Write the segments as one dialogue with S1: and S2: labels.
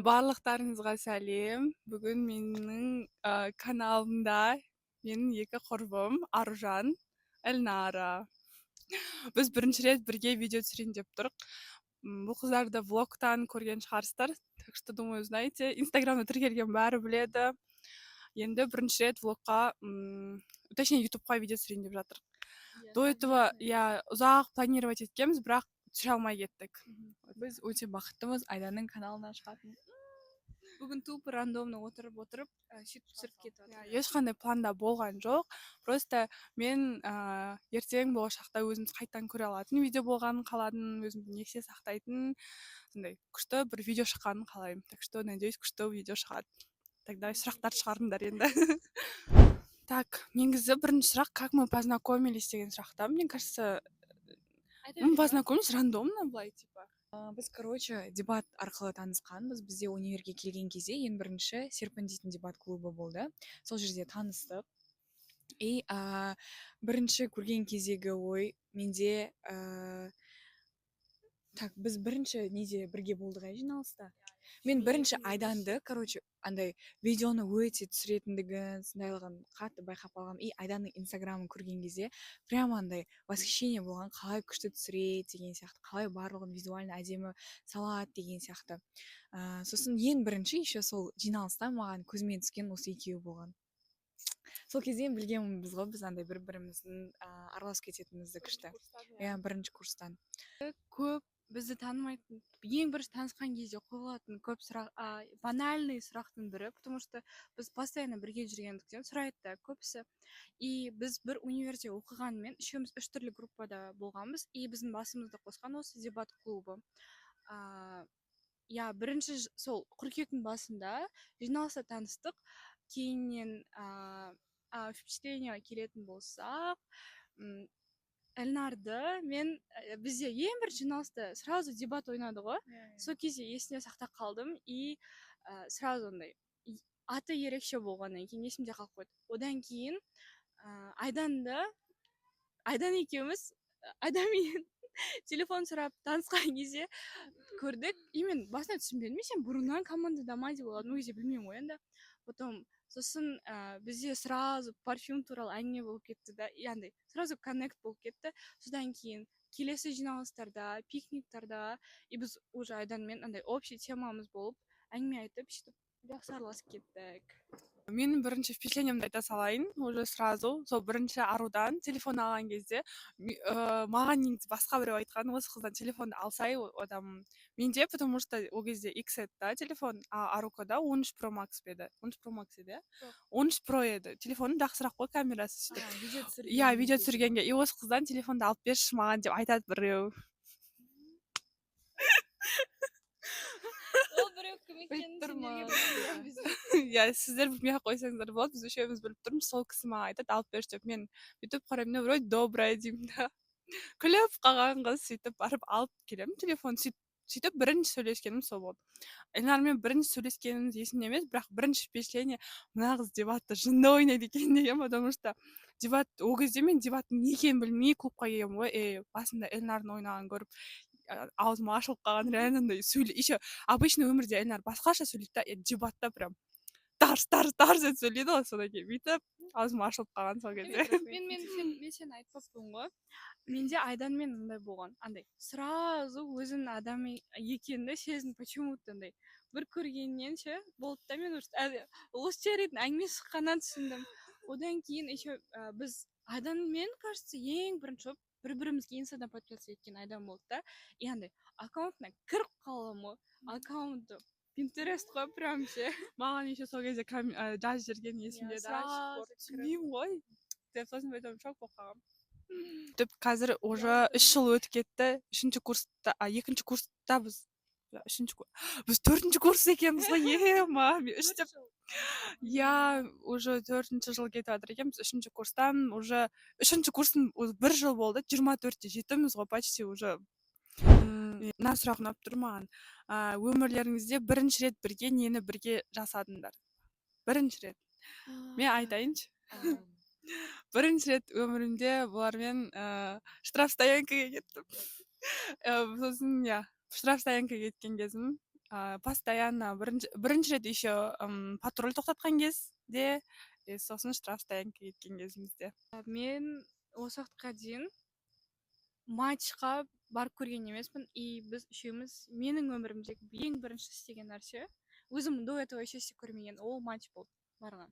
S1: Барлықтарыңызға сәлем. Бүгін менің каналымда менің екі құрбым Аружан, Эльнара. Біз бірінші рет бірге видео түсірейін деп тұрық. Бұл қыздарды влогтан көрген шығарсыздар. Так что, думаю, знаете, инстаграмда тіркелген бәрі біледі. Енді бірінші рет влогқа, точнее, ютубқа видео түсірейін деп жатыр. До этого, ұзақ планировать еткенбіз, бірақ түсіре алмай кеттік.
S2: Біз өте бақыттымыз Айданың каналына шығатын.
S3: Бүгін тупо рандомно отырып сөйтіп түсіріп кетіп жатыр.
S1: Ешқандай планда болған жоқ. Просто мен ертең болашақта өзіміз қайттан көре алатын видео болғанын қаладым, өзімді есте сақтайтын сондай күшті бір видео шыққанын қалаймын. Так что, надеюсь, күшті видео шығады. Тогда сұрақтар шығарыңдар енді. Так, негізі бірінші сұрақ, как мы познакомились деген сұрақта. Мне кажется, мы познакомились рандомно былай, типа.
S2: Біз, дебат арқылы танысқанбыз. Бізде универге келген кезде ең бірінші Серпін дейтін дебат клубы болды. Сол жерде таныстық. И бірінші көрген кездегі ой менде біз бірінші неде бірге болдық жиналыста. Мен бірінші Айданды, андай видеоны өте түсіретіндігін, сондайлығын қатты байқап қалғам. И Айданның инстаграмын көрген кезде прямо андай восхищение болған, қалай күшті түсіреді деген сияқты, қалай барлығын визуально әдемі салады деген сияқты. Сосын ең бірінші еще сол жиналыста маған көзімен түскен осы екеуі болған. Сол кезден білгенбіз ғой, біз андай бір-біріміздің араласып кететінімізді күшті. Бірінші курстан.
S3: Көп бізді танымайтын, ең бірінші танысқан кезде қойылатын көп сұрақ, банальный сұрақтың бірі, потому что біз постоянно бірге жүргендіктен сұрайды көбісі. И біз бір универде оқығанмен үшеуміз үш түрлі группада болғанбыз, и біздің басымызды қосқан осы дебат клубы. Бірінші сол қыркүйектің басында жиналыста таныстық. Кейіннен впечатление келетін болсақ, Эльнарды бізде ең бір жиналыста сразу дебат ойнады ғой. Сол кезде есіне сақтап қалдым, и сразу ондай аты ерекше болғаннан кейін есімде қалып қойды. Одан кейін Айдан екеуміз Айданмен телефон сұрап танысқан кезде көрдік. И мен басына түсінбедім, сен бұрыннан командада ма деп ойладым, ол кезде білмеймін ғой енді. Потом сосын бізде сразу парфюм туралы әңгіме болып кетті да, яғни сразу коннект болып кетті. Содан кейін келесі жиналыстарда, пикниктарда, и біз уже Айданмен андай общий темамыз болып әңгіме айтып, жақсы араласып кеттік.
S1: Менің бірінші впечатлениемді айта салайын, уже сразу, сол бірінші Арудан телефон алған кезде, маған негізі басқа біреу айтқан, осы қыздан телефонды алсай, адам менде, потому что ол кезде XZ-да телефон, Арукада 13 Pro Max беді. 13 Pro Max еді, 13 Pro еді. Телефоны жақсырақ қой, камерасы сөйтіп. Видео түсіргенге. И осы қыздан телефонды алып берші маған деп айтады біреу.
S3: Ол біреу кім екенін сендерге білмеймін.
S1: Сіздер білмей қойсаңыздар болады, біз үшеуміз біліп тұрмыз, сол кісі маған айтады, алып берші деп. Мен бүйтіп қараймын, вроде добрая деймін да. Күліп қалған қыз, сөйтіп барып алып келемін телефон. Сөйтіп бірінші сөйлескенім сол болды. Эльнармен бірінші сөйлескеніміз есімде емес, бірақ бірінші впечатление мына қыз дебатты жынды ойнайды екен деген, потому что дебат, ол кезде мен дебаттың не екенін білмей клубқа келгенмін ғой. Басында Эльнардың ойнағанын көріп, аузым ашылып қалған, реально еще обычно өмірде Эльнар басқаша сөйлейді да, дебатта прям тарс деп сөйлейді ғой, содан кейін бүйтіп аузым ашылып қалған сол кезде.
S3: Мен сені айтпаппын ғой. Менде Айданмен андай болған, андай сразу өзінің адам екенді сезін, почему-то андай бір көргеннен ше болды да, мен осы жердің әңгіме шыққаннан түсіндім. Одан кейін еще біз Айданмен, кажется, ең бірінші бір-бірімізге инстадан подписаться еткен Айдан болды да, и андай аккаунтына кіріп қалам ғой, аккаунты Pinterest қой прям ше.
S1: Маған еще сол кезде жазып жүрген есімде да, түсінбеймін ғой деп, сосын бөтем шок болып қалғам. Қазір уже 3 жыл өтіп кетті. Екінші курста біз 4-ші курс екенбіз ғой, уже 4-ші жыл кетіп жатыр екенбіз. 3-ші курстан уже 3-ші курстың 1 жыл болды, 24-те жетіміз ғой, почти уже. Мына сұрақ ұнап тұр маған. Өмірлеріңізде бірінші рет бірге нені бірге жасадыңдар? Бірінші рет. Мен айтайыншы. Бірінші рет өмірімде бұлармен штрафстоянкаға кеттім. Сосын, штрафстоянкаға кеткен кезім. постоянно бірінші рет еще патруль тоқтатқан кезде сосын штраф стоянкаға кеткен кезімізде.
S3: Мен осы уақытқа дейін матчқа барып көрген емеспін, и біз үшеуміз менің өмірімдегі ең бірінші істеген нәрсе, өзім до этого еще істеп көрмеген, ол матч болды барған.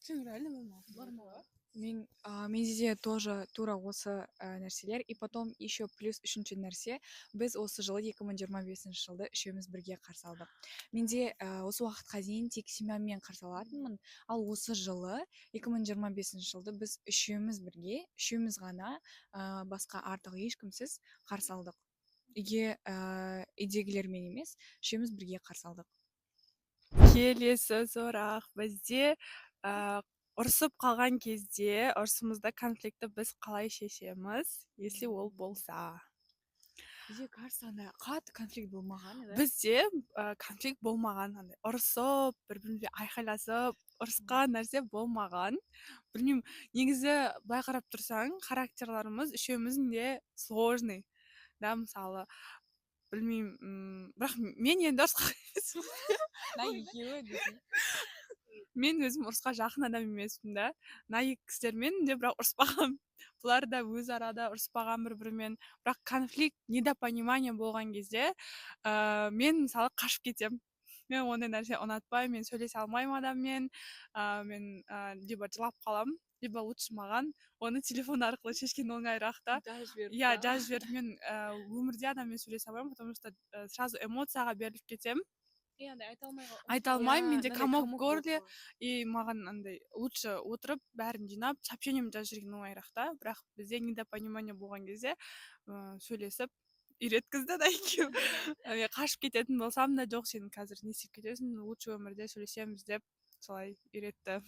S1: Сен реально бармаған?
S2: Менде де тоже тура осы нәрселер. И потом еще плюс үшінші нәрсе, біз осы жылы 2025 жылды үшеуміз бірге қарсы алдық. Менде осы уақытқа дейін тек семьяммен қарсы алатынмын, ал осы жылы 2025 жылды біз үшеуміз бірге, үшеуміз ғана, басқа артық ешкімсіз қарсы алдық. Үйге үйдегілермен емес, үшеуміз бірге қарсы алдық.
S1: Келесі сұрақ, бізде ұрсып қалған кезде ұрсымызда конфликті біз қалай шешеміз, если ол болса?
S2: Бізде кажется, андай қатты конфликт болмаған, да?
S1: Бізде конфликт болмаған, андай ұрсып, бір-біріне айқайласып, ұрысқан нәрсе болмаған. Білмеймін, негізі былай қарап тұрсаң, характерларымыз үшеуміздің де сложный. Да, мысалы, білмеймін, бірақ мен енді ұрысқа мен өзім ұрысқа жақын адам емеспін да. Екі кісілермен де бірақ ұрыспағам. Бұлар да өз арада ұрыспаған бір-бірімен. Бірақ конфликт, недопонимание болған кезде, мен мысалы қашып кетем. Мен ондай нәрсе ұнатпаймын, мен сөйлесе алмаймын адаммен. Мен либо жылап қалам, либо лучше маған оны телефон арқылы шешкен оңайырақ та. Иә, жазып жіберіп, мен өмірде адаммен сөйлесе алмаймын, потому что сразу эмоцияға беріліп кетем. Айта алмаймын, менде комок в горле, и маған андай лучше отырып бәрін жинап сообщением жазып жүрген оңайырақ та. Бірақ бізде недопонимание болған кезде сөйлесіп үйреткізді да екеуі. Мен қашып кететін болсам да, жоқ, сен қазір не істеп кетесің, лучше өмірде сөйлесеміз деп солай үйретті.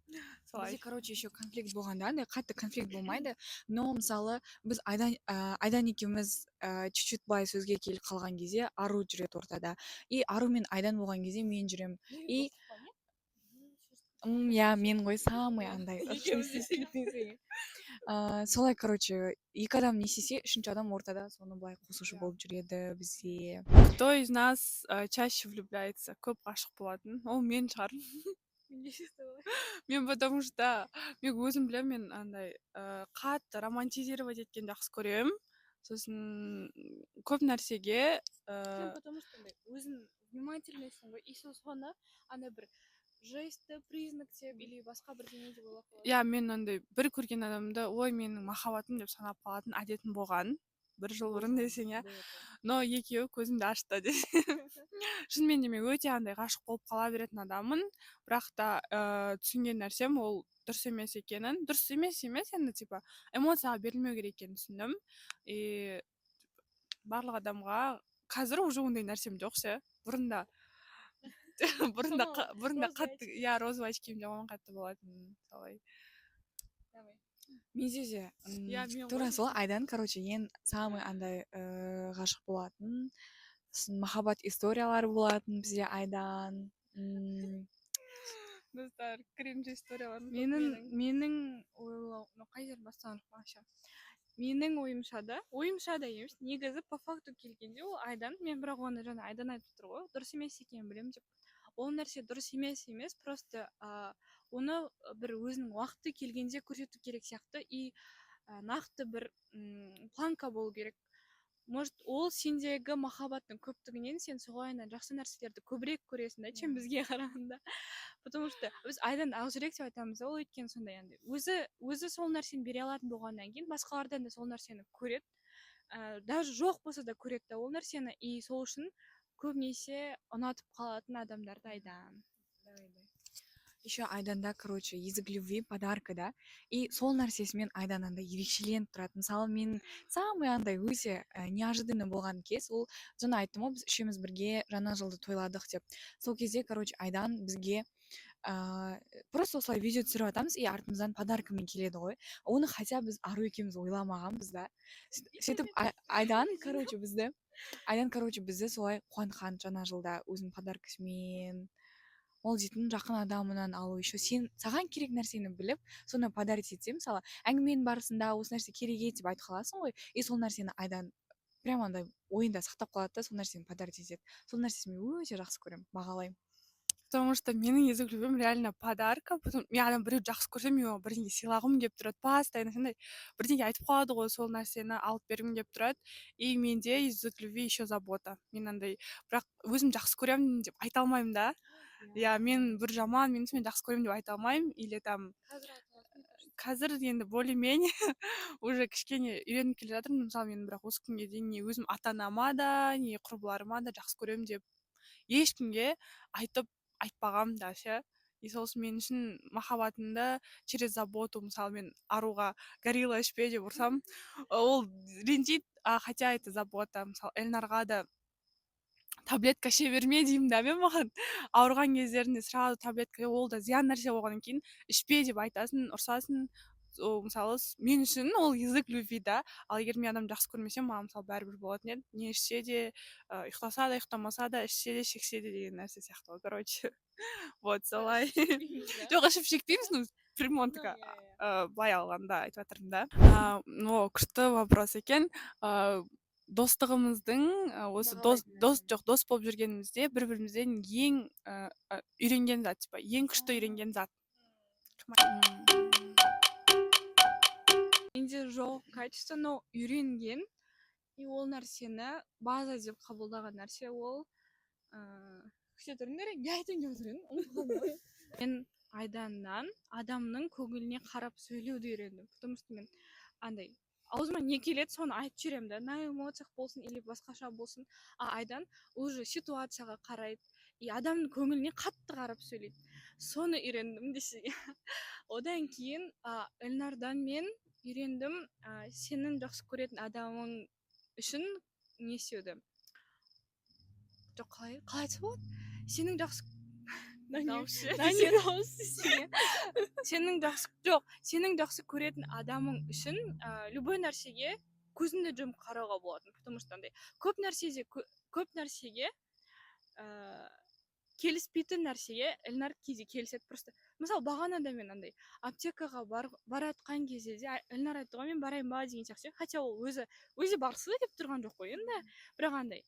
S2: Бізде, короче, еще конфликт болғанда, андай қатты конфликт болмайды, но мысалы біз Айдан екеуміз чуть-чуть былай сөзге келіп қалған кезде Ару жүреді ортада. И Ару мен Айдан болған кезде мен жүрем. И иә, мен ғой самый андай солай, короче, екі адам не істесе, үшінші адам ортада соны былай қосушы болып жүреді бізде.
S1: Кто из нас чаще влюбляется? Көп ғашық болатын? Ол мен шығар. Мен потому что мен өзім білем, мен андай қатты романтизировать еткен жақсы көрем. Сосын көп нәрсеге
S3: Сен потому что өзің внимательныйсың ғой, и соны андай бір жесті, признак деп или басқа бірдеңе деп ойлап қаласың.
S1: Иә, мен андай бір көрген адамды, ой, менің махаббатым деп санап қалатын әдетім болған. Бір жыл бұрын десең, иә. Но екеуі көзімді ашты десе. Шынымен де мен өте андай ғашық болып қала беретін адаммын, бірақ та түсінген нәрсем ол дұрыс емес екенін. Дұрыс емес, енді типа эмоцияға берілмеу керек екенін түсіндім. И барлық адамға қазір уже ондай нәрсем жоқ ше. Бұрында қатты, иә, розовый очким жаман қатты болатын, солай.
S2: Менде де тура сол Айдан, короче, ең самый андай ғашық болатын. Махаббат историялары болатын бізде Айдан.
S1: Достар, кринж историялар.
S3: Менің ойлау, қай жерін бастаған жоқпақша. Менің ойымша да емес, негізі по факту келгенде ол Айдан, мен бірақ оны жаңа Айдан айтып тұр ғой, дұрыс емес екенін білемін деп. Ол нәрсе дұрыс емес, просто оны бір өзінің уақыты келгенде көрсету керек сияқты, и нақты бір планка болу керек. Может, ол сендегі махаббаттың көптігінен сен соғайынан жақсы нәрселерді көбірек көресің да, чем бізге қарағанда. Потому что біз Айдан ақжүрек деп айтамыз, ол өйткені сондай, өзі сол нәрсені бере алатын болғаннан кейін басқалардан да сол нәрсені көреді, даже жоқ болса да көреді да ол нәрсені, и сол үшін көбінесе ұнатып қалатын адамдарды Айдан.
S2: Еще Айданда, короче, язык любви, подарка, да, и сол нәрсесімен Айдан андай ерекшеленіп тұрады. Мысалы, мен самый андай өте неожиданный болған кез, ол жаңа айттым ғой, біз үшеуміз бірге жаңа жылды тойладық деп. Сол кезде, короче, Айдан бізге просто осылай видео түсіріп атамыз, и артымыздан подаркамен келеді ғой. Оны хотя біз Ару екеуміз ойламағанбыз да. Сөйтіп Айдан, короче, бізді солай қуантқан жаңа жылда өзінің подаркасымен. Ол дейтін жақын адамынан алу, еще саған керек нәрсені біліп, соны подарить етсе, мысалы, әңгіменің барысында осы нәрсе керек ет деп айтып қаласың ғой, и сол нәрсені Айдан прям андай ойында сақтап қалады да, сол нәрсені подарить етеді. Сол нәрсесін мен өте жақсы көремін, бағалаймын.
S1: Потому что менің язык любым реально подарка. Мен адам біреуді жақсы көрсем, мен оған бірдеңе сыйлағым келіп тұрады. Постоянно сондай бірдеңе айтып қалады ғой, сол нәрсені алып бергім келіп тұрады. И менде язык любви еще забота. Мен андай, бірақ өзім жақсы көремін деп айта алмаймын да. Я мен бір жаман, мен жақсы көремін деп айта алмаймын. Или там қазір енді более-менее уже кішкене үйреніп келе жатырмын. Мысалы мен бірақ осы күнге дейін не өзім ата-анама да, не құрбыларыма да жақсы көремін деп ешкімге айтпағам да ше. И сосын мен үшін махаббатымды через заботу, мысалы мен аруға горилла ішпе деп ұрсам, ол ренжиді, хотя это забота. Мысалы Эльнарға да таблетка іше берме деймін да мен маған ауырған кездерінде сразу таблетка, ол да зиян нәрсе болғаннан кейін ішпе деп айтасың, ұрсасың. Мысалы мен үшін ол язык любви да. Ал егер мен адамды жақсы көрмесем, маған мысалы бәрібір болатын еді. Не ішсе де, ұйықтаса да, ұйықтамаса да, ішсе де, шексе де деген нәрсе сияқты ғой, короче. Вот солай. Жоқ, ішіп шекпейміз, ну примонтка былай алғанда айтып жатырмын да. Күшті вопрос екен. Достығымыздың осы дос болып жүргенімізде бір бірімізден ең үйренген зат, типа ең күшті үйренген зат.
S3: Менде жоқ качество, но үйренген, и ол нәрсені база деп қабылдаған нәрсе ол күште тұрыңдар, не айтайын деп отырмын. Мен Айданнан адамның көңіліне қарап сөйлеуді үйрендім. Потому что мен андай аузыма не келеді, соны айтып жүремін да, на эмоциях болсын или басқаша болсын. Айдан уже ситуацияға қарайды, и адамның көңіліне қатты қарап сөйлейді. Соны үйрендім десеге. Одан кейін Эльнардан мен үйрендім, сенің жақсы көретін адамың үшін не істеуді. Жоқ, қалай айтса болады? Сенің жақсы сенің жақсы көретін адамың үшін любой нәрсеге көзіңді жұмып қарауға болатын. Потому что андай көп нәрсеге келіспейтін нәрсеге Эльнар кейде келіседі. Просто мысалы бағанада мен андай аптекаға баратқан кезде де Эльнар айтты ғой, мен барайын ба деген сияқты. Хотя ол өзі барсы деп тұрған жоқ қой енді. Бірақ андай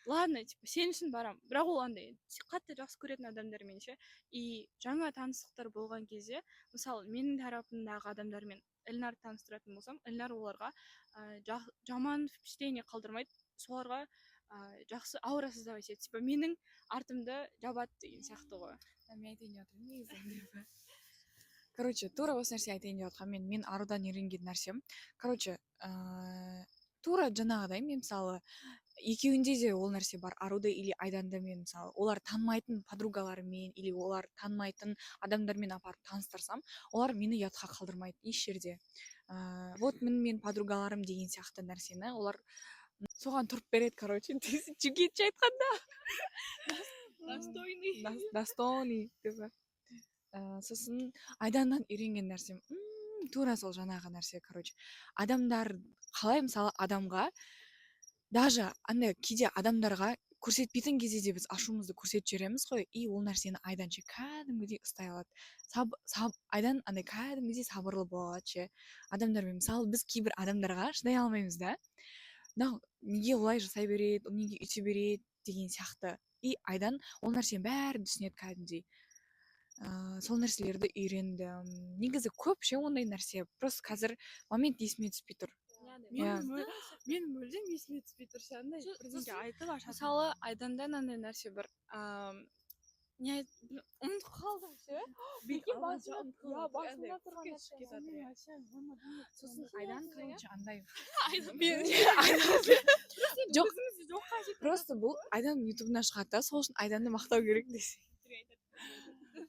S3: ладно, типа, сен үшін барам. Бірақ ол андай қатты жақсы көретін адамдармен ше. И жаңа таныстықтар болған кезде, мысалы, менің тарапымдағы адамдармен Эльнар таныстыратын болсам, Эльнар оларға жаман впечатление қалдырмайды. Соларға жақсы аура создавать етеді. Типа, менің артымды жабады деген сияқты ғой.
S2: Мен айтайын деп отырмын негізі. Короче, тура осы нәрсе айтайын деп жатқам. Мен арудан үйренген нәрсем. Короче, тура жаңағыдай, мен мысалы екеуінде де ол нәрсе бар. Аруда или Айданда мен мысалы олар танымайтын подругаларымен или олар танымайтын адамдармен апарып таныстырсам, олар мені ұятқа қалдырмайды еш жерде. Вот мен подругаларым деген сияқты нәрсені олар соған тұрып береді, короче. Чукетші айтқанда. Достойный. Сосын Айданнан үйренген нәрсем, тура сол жаңағы нәрсе, короче. Адамдар қалай, мысалы адамға даже андай кейде адамдарға көрсетпейтін кезде де біз ашуымызды көрсетіп жібереміз ғой, и ол нәрсені Айдан ше кәдімгідей ұстай алады. Айдан андай кәдімгідей сабырлы болады ше. Адамдармен мысалы біз кейбір адамдарға шыдай алмаймыз да. Неге олай жасай береді, неге үйте береді деген сияқты. И Айдан ол нәрсенің бәрін түсінеді кәдімгідей. Сол нәрселерді үйрендім. Негізі көп ше ондай нәрсе. Просто қазір момент есіме түспей тұр.
S3: Мен мүлдем есіме түспей тұрса, андай бірдеңе айтып ашады. Мысалы, Айдандан андай нәрсе бір не ұмытып қалдым ше. Басында тұрған
S2: сосын Айдан, короче, андай.
S3: Жоқ,
S2: просто бұл Айдан ютубына шығады да, сол үшін Айданды мақтау керек десе.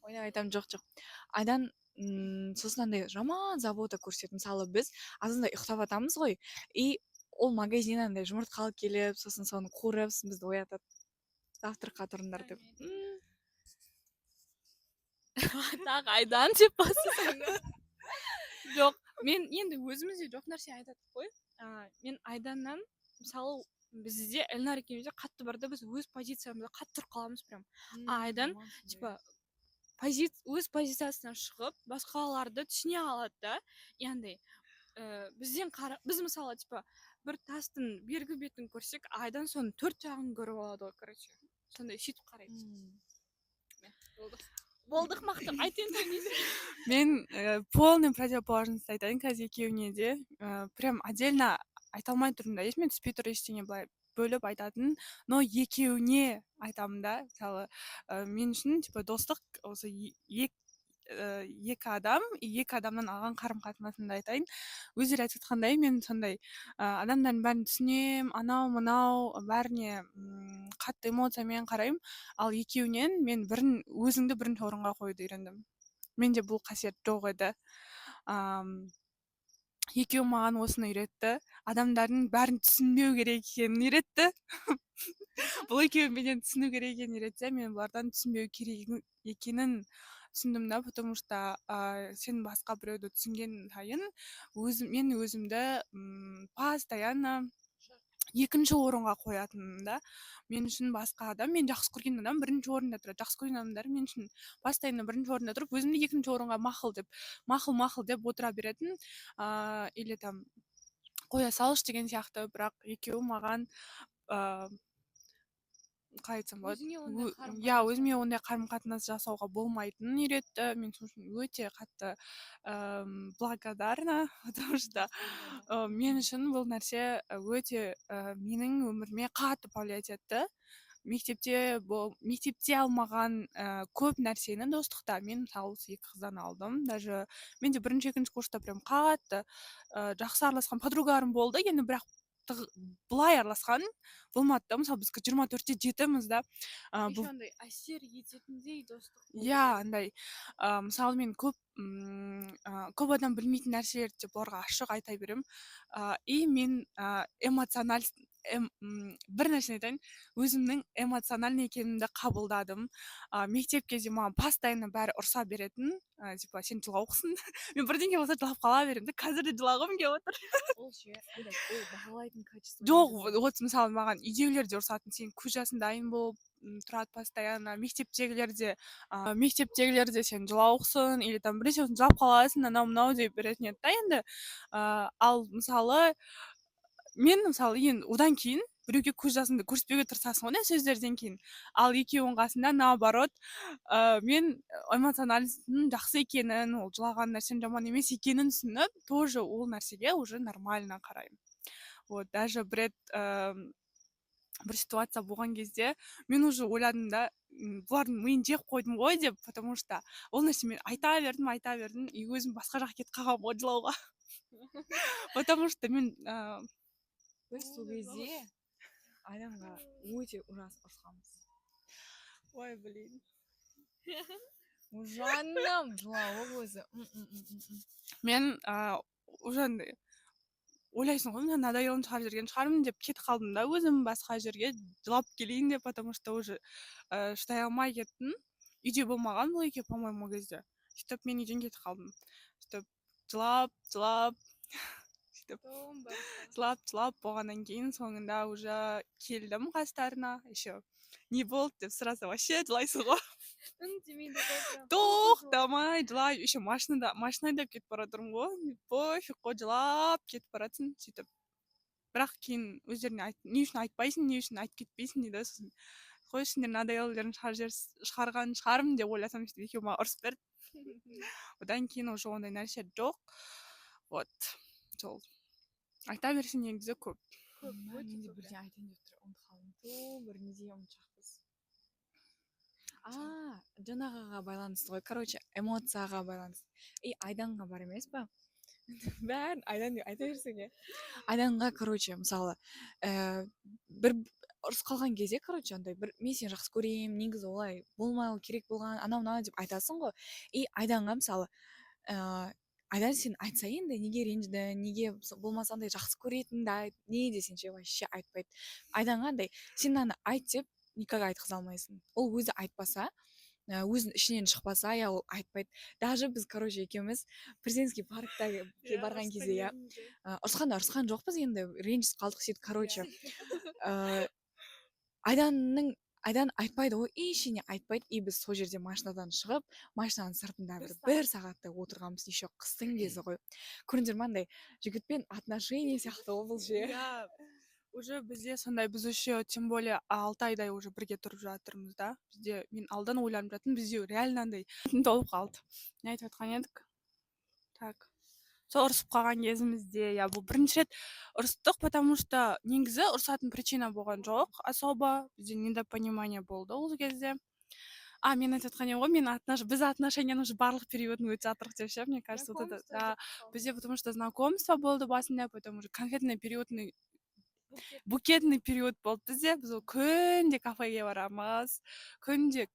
S2: Ойнап айтамын, жоқ. Айдан сосын андай жаман забота көрсетеді. Мысалы біз азында ұйықтап жатамыз ғой, и ол магазин андай жұмыртқа алып келіп, сосын соны қуырып, бізді оятады. Завтракқа тұрыңдар деп.
S3: Тағы Айдан деп басысың. Жоқ, мен енді өзімізде жоқ нәрсе айтадық қой. Мен Айданнан, мысалы, бізде Эльнар екеумізде қатты барда, біз өз позициямызда қатты тұрып қаламыз прям. Айдан, типа, өз позициясынан шығып, басқаларды түсіне алады да. Яғни, біз мысалы, типа,
S1: бір тастың бергі бетін көрсек айдан соның төрт жағын көріп алады ғой, короче сондай сөйтіп қараймыз. Болдық мақтық айт енді. Мен полный противоположность айтайын қазір екеуіне де. Прям отдельно айта алмай тұрмын да, есіме түспей тұр ештеңе былай бөліп айтатын, но екеуіне айтамын да. Мысалы мен үшін типа достық осы екі адамнан алған қарым қатынасымды айтайын. Өздері айтып жатқандай, мен сондай адамдардың бәрін түсінемін, анау мынау бәріне қатты эмоциямен қараймын, ал екеуінен мен өзіңді бірінші орынға қоюды үйрендім. Менде бұл қасиет жоқ еді. Екеуі маған осыны үйретті. Адамдардың бәрін түсінбеу керек екенін үйретті. Бұл екеуі менен түсіну керек екенін үйретсе, мен бұлардан түсінбеу керек екенін түсіндім да, потому что сен басқа біреуді түсінген сайын мен өзімді постоянно екінші орынға қоятынмын да. Мен үшін басқа адам, мен жақсы көрген адам бірінші орында тұрады. Жақсы көрген адамдар мен үшін постоянно бірінші орында тұрып, өзімді екінші орынға мақұл деп отыра беретін, или там қоя салшы деген сияқты. Бірақ екеуі маған қалай айтсам болады, өзіме ондай қарым қатынас жасауға болмайтынын үйретті. Мен сол үшін өте қатты благодарна, потому что мен үшін бұл нәрсе өте менің өміріме қатты повлиять етті. Мектепте алмаған көп нәрсені достықта мен мысалы осы екі қыздан алдым. Даже менде бірінші екінші курста прям қатты жақсы араласқан подругаларым болды, енді бірақ былай араласқан болмады да. Мысалы біз 24-те жетіміз да.
S3: Еще андай әсер ететіндей достық.
S1: Иә, андай мысалы мен көп адам білмейтін нәрселерді бұларға ашық айта беремін. И мен бір нәрсені айтайын, өзімнің эмоциональный екенімді қабылдадым. Мектеп кезде маған постоянно бәрі ұрса беретін, типа сен жылауықсың. Мен бірдеңе болса жылап қала беремін. Қазір де жылағым келіп отыр.
S2: Ол ше, андай ол бағалайтын качество.
S1: Жоқ, вот мысалы маған үйдегілер де ұрсатын, сен көз жасың дайын болып тұрады постоянно. Мектептегілер де сен жылауықсың, или там біресе жылап қаласың, анау мынау деп беретін еді да енді. Ал мысалы мен енді одан кейін біреуге көз жасыңды көрсетпеуге тырысасың ғой, сөздерден кейін. Ал екеуінің қасында наоборот, мен эмоционалистің жақсы екенін, ол жылаған нәрсем жаман емес екенін түсініп, тоже ол нәрсеге уже нормально қараймын. Вот, даже бір ситуация болған кезде мен уже ойладым да, бұлардың миын жеп қойдым ғой деп, потому что ол нәрсе мен айта бердім, и өзім басқа жаққа кетіп қалғанмын ғой жылауға. Потому что мен
S2: біз сол кезде Айданға өте ужас ұрысқанбыз.
S1: Ой, блин.
S2: Жаным жылауы өзі.
S1: Мен уже ойлайсың ғой, надоелін шығарып жүрген шығармын деп кетіп қалдым да, өзім басқа жерге жылап келейін деп, потому что уже шыдай алмай кеттім. Үйде болмаған бұл екеуі, по-моему, кезде. Сөйтіп мен үйден кетіп қалдым. Сөйтіп жылап болғаннан кейін соңында уже келдім қастарына. Еще не болды деп сұраса, вообще жылайсың ғой. Тоқтамай жылай, еще машинада кетіп бара тұрмын ғой, пофиг қой, жылап кетіп баратсын. Сөйтіп бірақ кейін өздеріне не үшін айтпайсың, не үшін айтып кетпейсің дейді. Сосын қой, сендер надоелдерін шығарған шығармын деп ойласам, сөйтіп екеуі маған ұрысып берді. Одан кейін уже ондай нәрсе жоқ. Вот, сол айта берсең негізі көп.
S2: Мен де бірден айтайын деп тұр, ұмытып қалдым. Бір неде ұмытшақпыз. Жаңағыға байланысты ғой, короче, эмоцияға байланысты. Айданға бар емес па? Бәрін Айдан деп айта берсең. Айданға, короче, мысалы, бір ұрыс қалған кезде, короче, андай бір мен сені жақсы көремін, негізі олай болмау керек болған, анау деп айтасың ғой. Айданға мысалы, Айдан сен айтса енді, неге ренжіді, неге болмаса андай жақсы көретінді, не десеңше вообще айтпайды. Айданға андай, сен аны айт деп никак айтқыза алмайсың. Ол өзі айтпаса, өзінің ішінен шықпаса, ол айтпайды. Даже біз, короче, екеуміз президентский паркта барған кезде, ұрысқан жоқпыз енді, ренжісіп қалдық сөйтіп, короче. Айданның айдан айтпайды ғой, ештеңе айтпайды. И біз сол жерде машинадан шығып, машинаның сыртында бір сағаттай отырғанбыз, еще қыстың кезі ғой. Көрдіңдер ма, андай жігітпен отношение сияқты ғой бұл ше.
S1: иә уже бізде сондай, біз еще тем более 6 айдай уже бірге тұрып жатырмыз да. Бізде мен алдан ойланып жаттым, бізде реально андай толып қалды. Не айтып жатқан едік? Так. Сол ұрысып қалған кезімізде, иә, бұл бірінші рет ұрыстық, потому что негізі ұрысатын причина болған жоқ особо, бізде недопонимание болды ол кезде. Мен айтып жатқан едім ғой, біз отношенияның уже барлық периодын өтіп жатырмық деп ше, мне кажется, вот это, да, бізде потому что знакомство болды басында, потом уже конкретный периодный букетный период болды бізде. Біз ол күнде кафеге барамыз, күнде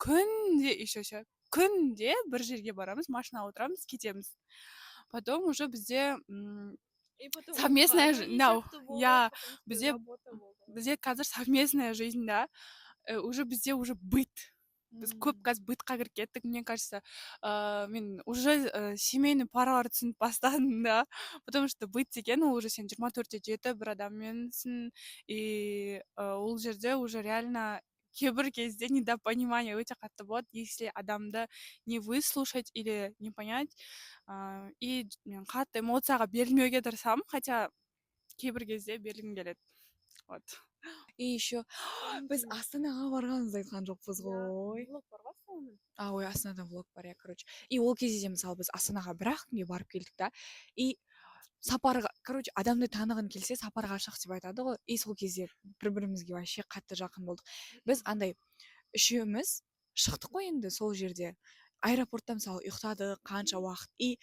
S1: еще ше, күнде бір жерге барамыз, машинаға отырамыз, кетеміз. Потом уже бізде совместная жизнь, иә, бізде қазір совместная жизнь, да, уже бізде уже быт. Біз көп қазір бытқа кіріп кеттік, мне кажется, мен уже семейный паралар түсініп бастадым, да, потому что быт деген ол уже сен 24-те жеті бір адамменсің, и ол жерде уже реально кейбір кезде недопонимание өте қатты болады, если адамды не выслушать или не понять, и мен қатты эмоцияға берілмеуге тырысамын, хотя кейбір кезде бергім келеді. Вот.
S2: И еще біз Астанаға барғанымызды айтқан жоқпыз ғой.
S1: Влог бар ғой соның?
S2: Ой, Астанада влог бар, иә, короче. И ол кезде де мысалы біз Астанаға бір-ақ күнге барып келдік та. И сапарға, короче, адамды танығын келсе сапарға шық деп айтады ғой. И сол кезде бір-бірімізге вообще қатты жақын болдық. Біз андай үшеуміз шықтық қой енді сол жерде. Аэропортта мысалы ұйықтадық қанша уақыт. И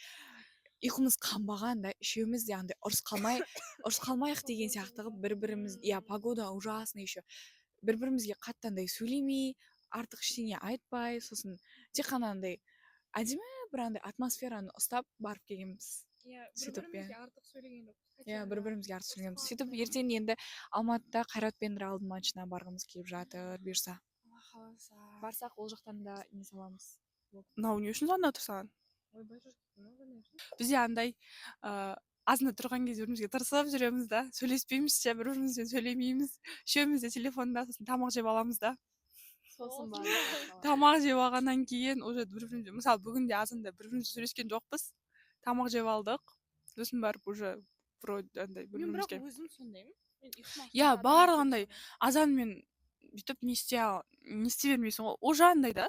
S2: ұйқымыз қанбаған да, үшеуміз де андай ұрыс қалмайық деген сияқты қылып бір-біріміз, иә, погода ужасно еще. Бір-бірімізге қатты андай сөйлемей, артық ештеңе айтпай, сосын тек қана андай әдемі бір андай атмосфераны ұстап барып келгенбіз.
S3: Иә,
S2: сөйтіп,
S3: бір-бірімізге артық сөйлеген жоқпыз.
S2: Иә, бір-бірімізге артық сөйлегенбіз. Сөйтіп ертең енді Алматыда Қайрат пен Ралдың матчына барғымыз келіп жатыр, бұйырса. Барсақ ол жақтан да не саламыз.
S1: Мынау не үшін звондап тұр саған? Бізде андай азында тұрған кезде бірімізге тырысып жүреміз да, сөйлеспейміз ше, бір-бірімізбен сөйлемейміз, үшеуміз де телефонда, сосын тамақ жеп аламыз да.
S2: Сосын бар.
S1: Тамақ жеп алғаннан кейін уже бір-бірімізбен, мысалы бүгін де азында бір-бірімізбен сөйлескен жоқпыз, тамақ жеп алдық, сосын барып уже андай
S3: Мен бірақ
S1: бір-бірімізге.
S3: өзім сондаймын.
S1: Иә, барлығы андай азанмен бүйтіп не істей бермейсің ғой, уже андай да.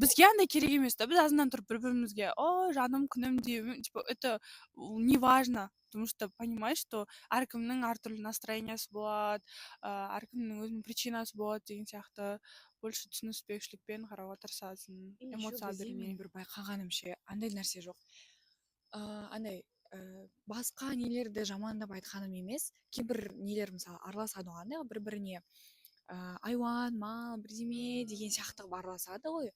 S1: Бізге андай керек емес та, біз азынан тұрып бір-бірімізге, о, жаным, күнім деймін, типа, это не важно, потому что понимаешь, что әркімнің әртүрлі настроениясы болады, әркімнің өзінің причинасы болады деген сияқты, больше түсініспеушілікпен қарауға тырысасың, эмоцияға бермей.
S2: Бір байқағаным ше, андай нәрсе жоқ. Андай басқа нелерді жамандап айтқаным емес, кейбір нелер мысалы араласады ғой, андай бір-біріне айуан, мал, бірдеме деген сияқты араласады ғой.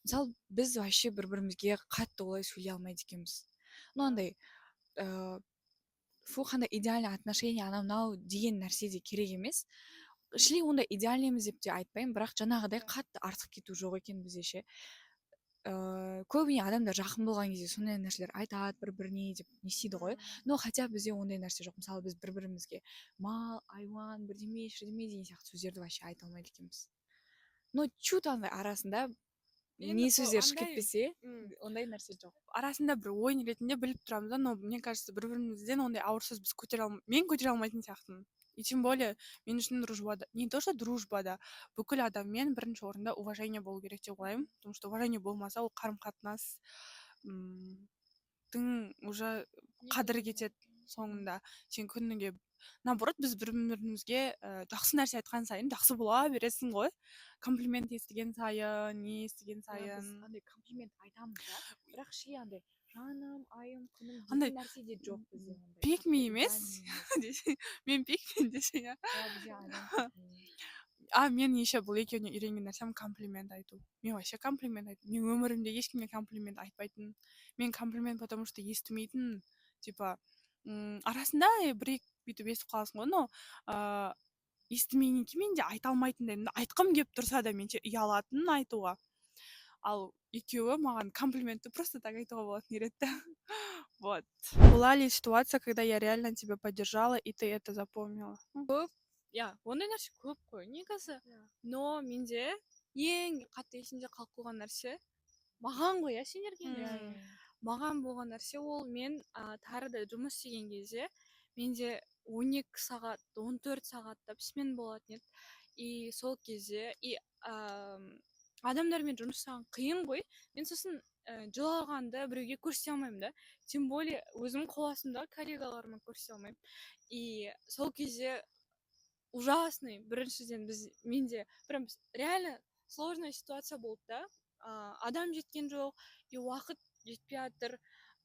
S2: Мысалы біз вообще бір-бірімізге қатты олай сөйлей алмайды екенбіз. Ну андай қандай идеальный отношение анау деген нәрсе де керек емес. Шли ондай идеальный емес деп те айтпаймын, бірақ жаңағыдай қатты артық кету жоқ екен бізде ше. Көбіне адамдар жақын болған кезде сондай нәрселер айтады бір-біріне деп не істейді ғой. Но хотя бізде ондай нәрсе жоқ. Мысалы біз бір-бірімізге мал, айуан, бірдеме деген сияқты сөздерді вообще айта алмайды екенбіз. Но чуть андай арасында не сөздер шығып кетпесе, ондай нәрсе жоқ.
S1: Арасында бір ойын ретінде біліп тұрамыз да, но мне кажется, бір-бірімізден ондай ауыр сөз біз мен көтере алмайтын сияқтымын. И тем более мен үшін дружбада, не то что дружбада, бүкіл адаммен бірінші орында уважение болу керек деп ойлаймын, потому что уважение болмаса ол қарым-қатынас уже қадірі кетеді соңында. Сен күніге, наоборот, біз бір-бірімізге жақсы нәрсе айтқан сайын жақсы бола бересің ғой. Комплимент естіген сайын, не естіген сайын.
S2: Біз андай комплимент айтамыз да, бірақ ше андай жаным, айым, күнім деген нәрсе де жоқ бізде ондай.
S1: Пикми емес. Мен пикмин десең, мен еще бұл екеуіне үйренген нәрсем комплимент айту. Мен вообще комплимент айту. Мен өмірімде ешкімге комплимент айтпайтын. Мен комплимент потому что естімейтін. Типа, арасында бір-екі бүйтіп естіп қаласың ғой, но естімейінен кейін мен де айта алмайтындаймын. Айтқым келіп тұрса да мен ұялатын айтуға. Ал екеуі маған комплиментті просто так айтуға болатын ретті. Вот. Была ли ситуация, когда я реально тебя поддержала, и ты это запомнила?
S3: ондай нәрсе көп қой негізі. Но менде ең қатты есімде қалып қойған нәрсе маған ғой, сендерге емес. Маған болған нәрсе ол, мен тарыда жұмыс істеген кезде менде 12 сағат 14 сағаттап смена болатын еді. И сол кезде адамдармен жұмыс жасаған қиын ғой. Мен сосын жылағанды біреуге көрсете алмаймын да, тем более өзім қол астымдағы коллегаларыма көрсете алмаймын. И сол кезде ужасный, біріншіден менде прям реально сложная ситуация болды да. Адам жеткен жоқ, и уақыт жетпей жатыр,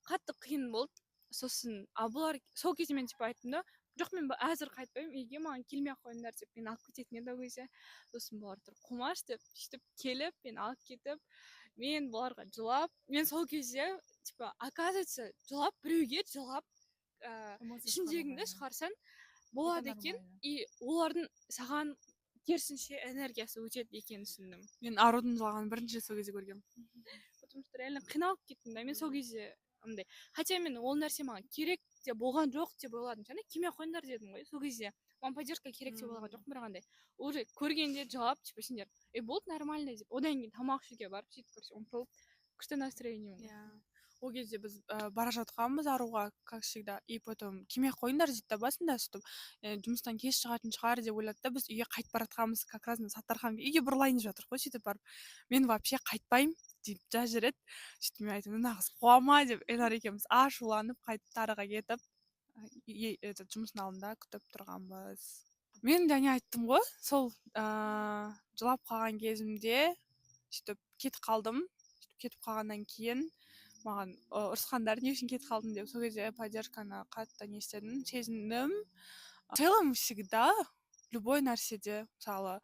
S3: қатты қиын болды. Сосын бұлар сол кезде мен типа айттым да, жоқ, мен әзір қайтпаймын үйге, маған келмей ақ қойыңдар деп, мен алып кететін еді ол кезде. Сосын бұлар тұрып қумаш деп сөйтіп келіп, мен алып кетіп, мен бұларға жылап, мен сол кезде типа оказывается жылап, біреуге жылап ішіндегіңді шығарсаң болады екен, и олардың саған керісінше энергиясы өтеді екенін түсіндім.
S1: Мен арудың жылағанын бірінші сол кезде көргенмін.
S3: Потому что реально қиналып кеттім да, мен сол кезде андай. Хотя мен ол нәрсе маған керек те болған жоқ деп ойладым. Және келмей ақ қойыңдар дедім ғой сол кезде. Маған поддержка керек деп ойлаған жоқпын, бірақ андай. Уже көргенде жылап, типа сендер, болды нормально деп. Одан кейін тамақ ішуге барып сөйтіп көрсе, ұмтылып күшті настроением.
S1: Ол кезде біз бара жатқанбыз аруға, как всегда, и потом келмей ақ қойыңдар дейді да, басында сөйтіп жұмыстан кеш шығатын шығар деп ойлады да, біз үйге қайтып бара жатқанбыз, как раз Саттархан үйге бұрылайын деп жатырмық қой, сөйтіп барып, мен вообще қайтпаймын деп жазып жібереді. Сөйтіп мен айттым, мына қыз қуама деп, Эльнар екеуміз ашуланып қайтып тарыға кетіп, жұмыстың алдында күтіп тұрғанбыз. Мен және айттым ғой, сол жылап қалған кезімде сөйтіп кетіп қалдым. Кетіп қалғаннан кейін маған ұрысқандар, не үшін кетіп қалдың деп, сол кезде поддержканы қатты не істедім, сезіндім. В целом всегда любой нәрседе, мысалы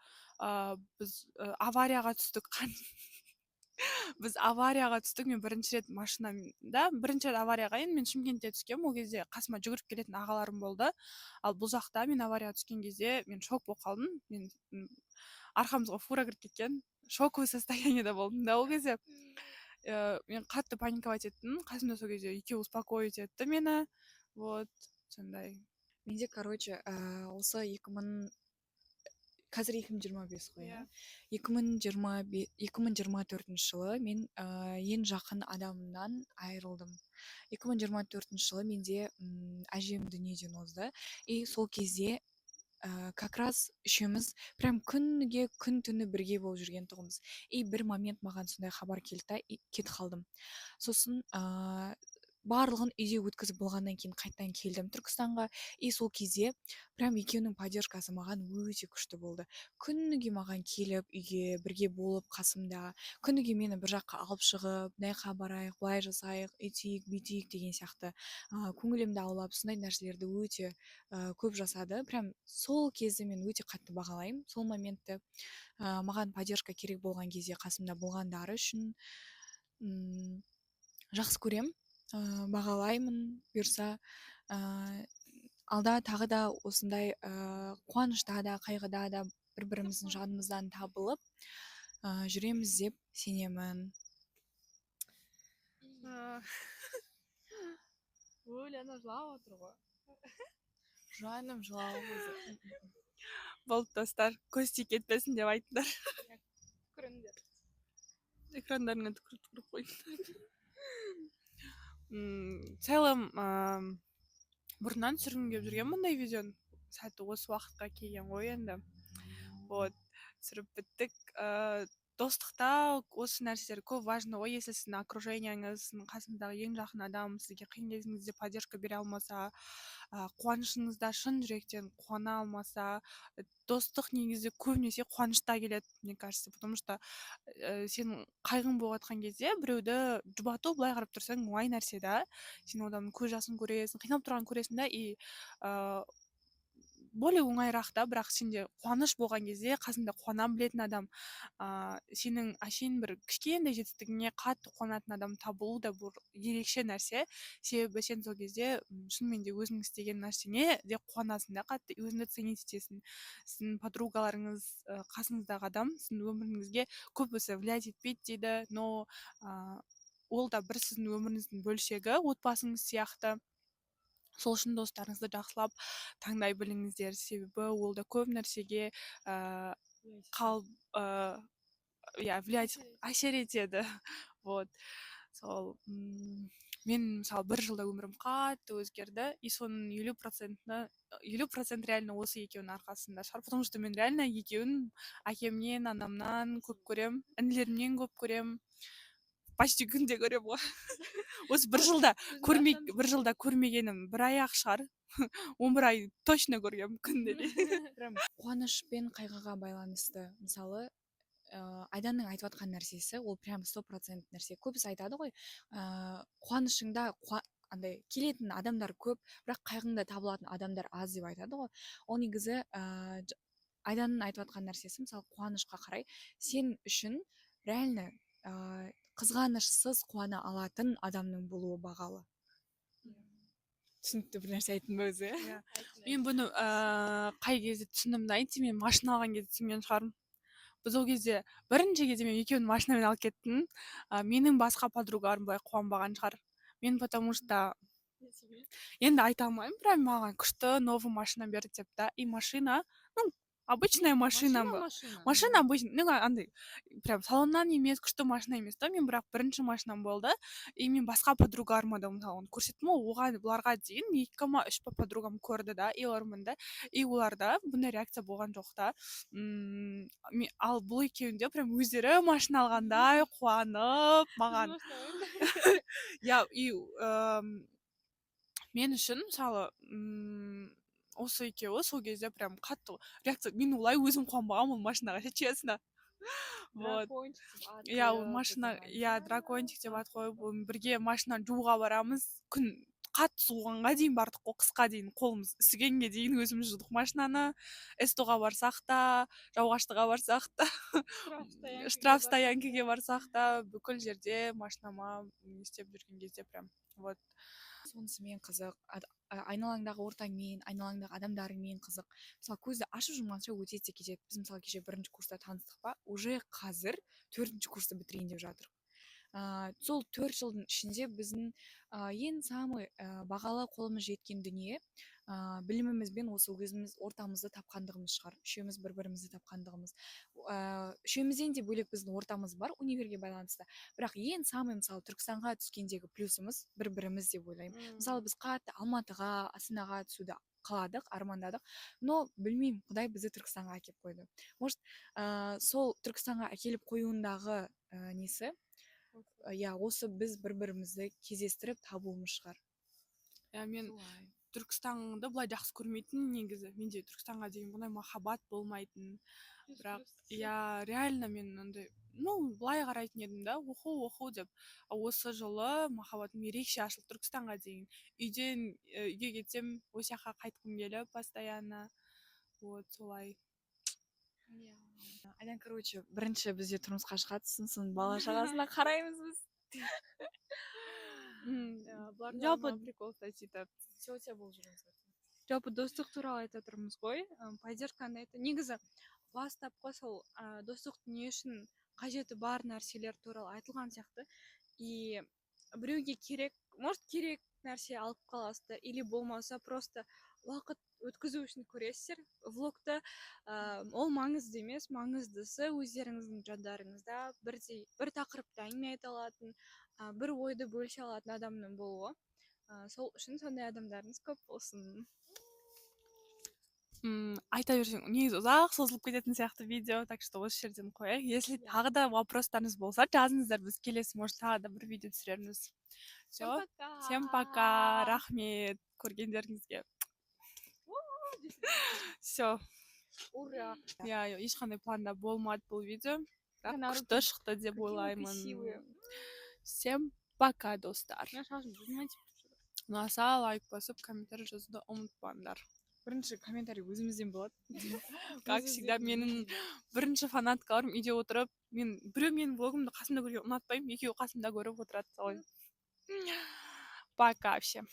S1: біз аварияға түстік. Біз аварияға түстік, мен бірінші рет машинамда, бірінші рет аварияға мен Шымкентте түскем, ол кезде қасыма жүгіріп келетін ағаларым болды. Ал бұл жақта мен аварияға түскен кезде мен шок болып қалдым. Мен арқамызға фура кіріп кеткен, шоковый состояниеда болдым да ол кезде. Мен қатты паниковать еттім, қасымда сол кезде екеуі успокоить етті мені. Вот, сондай.
S2: Менде, короче, осы 2000 қазір 2025 қой, 2024 жылы мен ең жақын адамымнан айырылдым. 2024 жылы менде әжем дүниеден озды. И сол кезде как раз үшеуміз прям күніге күн түні бірге болып жүрген тұғымыз. И бір момент маған сондай хабар келді да, кетіп қалдым. Сосын барлығын үйде өткізіп болғаннан кейін қайтадан келдім Түркістанға. И сол кезде прям екеуінің поддержкасы маған өте күшті болды. Күніге маған келіп, үйге бірге болып қасымда, күніге мені бір жаққа алып шығып, мынаяққа барайық, былай жасайық, өйтейік, бүйтейік деген сияқты көңілімді аулап, сондай нәрселерді өте көп жасады. Прям сол кезде мен өте қатты бағалаймын. Сол моментті маған поддержка керек болған кезде қасымда болғандары үшін жақсы көрем, бағалаймын. Бұйырса алда тағы да осындай қуанышта да, қайғыда да бір-біріміздің жанымыздан табылып жүреміз деп сенемін.
S3: Өлі, ана жылап отыр ғой.
S2: Жаным жылауы.
S1: Болды достар, көз тиіп кетпесін деп айтыңдар.
S3: Көріңдер.
S1: Экрандарыңа түкіріп қойыңдар. В целом бұрыннан түсіргім келіп жүрген мұндай видеоны, сәті осы уақытқа келген ғой енді. Вот, түсіріп біттік. Достықта осы нәрселер көп важны ғой. Если сіздің окружениеңіз, сіздің қасыңыздағы ең жақын адам сізге қиын кезіңізде поддержка бере алмаса, қуанышыңызда шын жүректен қуана алмаса, достық негізі көбінесе қуанышта келеді, мне кажется, потому что сен қайғың болып жатқан кезде біреуді жұбату, былай қарап тұрсаң оңай нәрсе да. Сен одан көз жасын көресің, қиналып тұрғанын көресің да, и более оңайырақ та, бірақ сенде қуаныш болған кезде қасында қуана білетін адам, сенің әшейін бір кішкентай жетістігіңе қатты қуанатын адам табылу да бұл ерекше нәрсе. Себебі сен сол кезде шынымен де өзің істеген нәрсеңе де қуанасың да қатты, өзіңді ценить етесің. Сіздің подругаларыңыз, қасыңыздағы адам сіздің өміріңізге көп болса влиять етпейді дейді, но ол да бір сіздің өміріңіздің бөлшегі, отбасыңыз сияқты. сол үшін достарыңызды жақсылап таңдай біліңіздер, себебі ол да көп нәрсеге қал иә влиять әсер етеді. Вот сол мен мысалы бір жылда өмірім қатты өзгерді, и соның 50% реально осы екеуінің арқасында шығар, потому что мен реально екеуін әкемнен, анамнан көп көрем, інілерімнен көп көрем, почти күнде көрем ғой. Осы бір жылда көрмегенім бір ай ақ шығар. 11 ай точно көргем күнде де.
S2: Қуаныш пен қайғыға байланысты, мысалы Айданның айтып жатқан нәрсесі ол прям 100% нәрсе. Көбісі айтады ғой, қуанышыңда андай келетін адамдар көп, бірақ қайғыңда табылатын адамдар аз деп айтады ғой. Ол негізі Айданның айтып жатқан нәрсесі, мысалы қуанышқа қарай сен үшін реально қызғанышсыз қуана алатын адамның болуы бағалы. Түсінікті бір нәрсе айттың ба өзі?
S1: Мен бұны қай кезде түсіндім айтайын, мен машина алған кезде түсінген шығармын. Біз ол кезде бірінші кезде мен екеуін машинамен алып кеттім. Менің басқа подругаларым былай қуанбаған шығар. Мен потому что енді айта алмаймын, прям маған күшті новый машина берді деп та. И машина, ну, обычная машина. Машина обычный, ну андай прям салоннан емес, күшті машина емес та. Мен бірақ бірінші машинам болды. И мен басқа подругаларыма да мысалы оны көрсеттім ғой, оған бұларға дейін 2,3 подругам көрді да, и олармен да. И оларда бұндай реакция болған жоқ та. Ал бұл екеуінде прям өздері машина алғандай қуанып маған. Я и мен үшін мысалы осы екеуі сол кезде прям қатты реакция, мен олай өзім қуанбағанмын ол машинаға, честно. Вот. Иә, ол машина, иә, дракончик деп ат қойып, бірге машинаны жууға барамыз. Күн қатты суығанға дейін бардық қой, қысқа дейін қолымыз ісігенге дейін өзіміз жудық машинаны. Эстоға барсақ та, Жауғаштыға барсақ та, штрафстоянкіге барсақ та, бүкіл жерде машинама не істеп жүрген кезде прям. Вот.
S2: Сонысымен қызық, айналаңдағы ортаңмен, айналаңдағы адамдарыңмен қызық. Мысалы көзді ашып жұмғанша өте те кетеді. Біз мысалы кеше бірінші курста таныстық па, уже қазір 4-ші курсты бітірейін деп жатырмық. Сол 4 жылдың ішінде біздің ең самый бағалы қолымыз жеткен дүние білімімізбен осы өзіміз ортамызды тапқандығымыз шығар. Үшеуміз бір-бірімізді тапқандығымыз. Үшеумізден де бөлек біздің ортамыз бар универге байланысты. Бірақ ең самый мысалы Түркістанға түскендегі плюсымыз бір-біріміз деп ойлаймын. Мысалы біз қатты Алматыға, Астанаға түсуді қаладық, армандадық, но білмеймін, Құдай бізді Түркістанға әкеліп қойды. Может, сол Түркістанға әкеліп қоюындағы несі? Я, осы біз бір-бірімізді кездестіріп табуымыз шығар.
S1: Мен Түркістанды былай жақсы көрмейтін негізі. Менде Түркістанға деген бұндай махаббат болмайтын. Бірақ, реально мен ондай, былай қарайтын едім да, оқу деп. Осы жылы махаббатым ерекше ашылды Түркістанға деген. Үйге кетсем, осы жаққа қайтқым келіп постоянно. Вот, солай.
S2: Айдан, короче, бірінші бізде тұрмысқа шығатсың, сосын бала шағасына қараймыз біз.
S1: Жалпы приколда сөйтіп.
S2: Тетя болып жүрміз.
S3: Жалпы достық туралы айтып тұрмыз ғой. Поддержканы айтты. Негізі бастапқы сол достық не үшін қажеті бар нәрселер туралы айтылған сияқты. И біреуге керек, может керек нәрсе алып қаласыздар, или болмаса просто уақыт өткізу үшін көресіздер. Влогты ол маңызды емес, маңыздысы өздеріңіздің жандарыңызда бір тақырыпта әңгіме айта алатын, бір ойды бөлісе алатын адамның болуы. Сол үшін сондай адамдарыңыз көп болсын.
S1: Айта берсең, негізі ұзақ созылып кететін сияқты видео, так что осы жерден қояйық. Если тағы да вопростарыңыз болса, жазыңыздар, біз келесі, может, тағы да бір видео түсіреміз. Всем пока, рахмет көргендеріңізге. Все.
S3: Ура!
S1: Ешқандай планда болмады бұл видео. Күшті шықты деп ойлаймын. Всем пока, достар. Ұнаса лайк басып, комментарий жазуды ұмытпаңдар.
S2: Бірінші комментарий өзімізден болады.
S1: Как всегда, менің бірінші фанаткаларым үйде отырып, біреу менің влогымды қасымда көруге ұнатпаймын, екеуі қасымда көріп отырады. Пока всем.